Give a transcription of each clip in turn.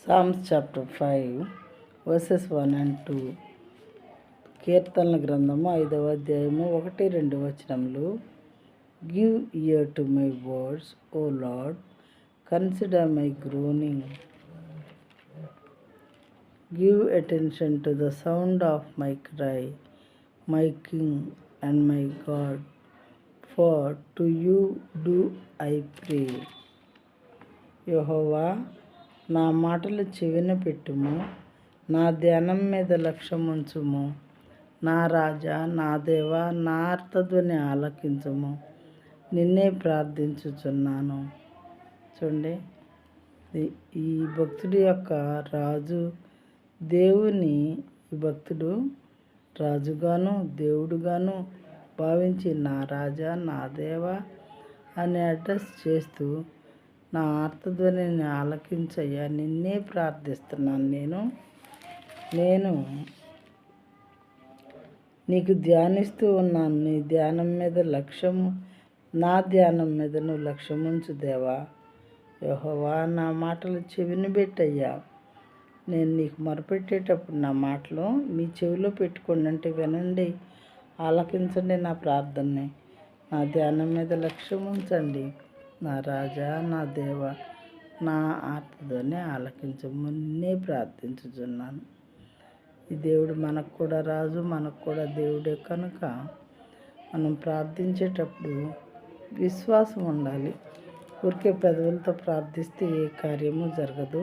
Psalms chapter 5 verses 1 and 2. కీర్తనల గ్రంథము 5వ అధ్యాయము 1-2 వచనములు. Give ear to my words, O Lord, consider my groaning. Give attention to the sound of my cry, my king and my God, for to you do I pray. యెహోవా, నా మాటలు చెవిన పెట్టుము, నా ధ్యానం మీద లక్ష్యముంచుము. నా రాజా, నా దేవా, నా అర్థధ్వని ఆలకించుము. నిన్నే ప్రార్థించుచున్నాను. చూడండి, ఈ భక్తుడి యొక్క రాజు దేవుని, ఈ భక్తుడు రాజుగాను దేవుడుగాను భావించి నా రాజా, నా దేవా అని అడ్రస్ చేస్తూ, నా ఆర్తధ్వనిని ఆలకించయ్యా, నిన్నే ప్రార్థిస్తున్నాను. నేను నీకు ధ్యానిస్తూ ఉన్నాను. నీ ధ్యానం మీద లక్ష్యము, నా ధ్యానం మీద నువ్వు లక్ష్యముంచు దేవా. యెహోవా, నా మాటలు చెవిని పెట్టయ్యా. నేను నీకు మొరపెట్టేటప్పుడు నా మాటలు మీ చెవిలో పెట్టుకోండి, అంటే వినండి, ఆలకించండి నా ప్రార్థనని. నా ధ్యానం మీద లక్ష్యం ఉంచండి. నా రాజా, నా దేవ, నా ఆర్తధ్వని ఆలకించము. నిన్నే ప్రార్థించుచున్నాను. ఈ దేవుడు మనకు కూడా రాజు, మనకు కూడా దేవుడే కనుక మనం ప్రార్థించేటప్పుడు విశ్వాసం ఉండాలి. ఊరికే పెదవులతో ప్రార్థిస్తే ఏ కార్యము జరగదు.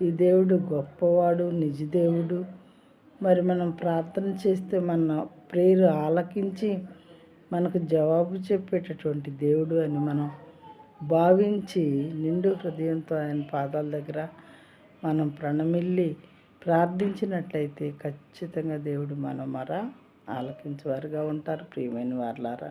ఈ దేవుడు గొప్పవాడు, నిజ దేవుడు. మరి మనం ప్రార్థన చేస్తే మన ప్రేయర్ ఆలకించి మనకు జవాబు చెప్పేటటువంటి దేవుడు అని మనం భావించి నిండు హృదయంతో ఆయన పాదాల దగ్గర మనం ప్రణమిల్లి ప్రార్థించినట్లయితే ఖచ్చితంగా దేవుడు మన మొర ఆలకించేవారుగా ఉంటారు. ప్రియమైన వారలారా,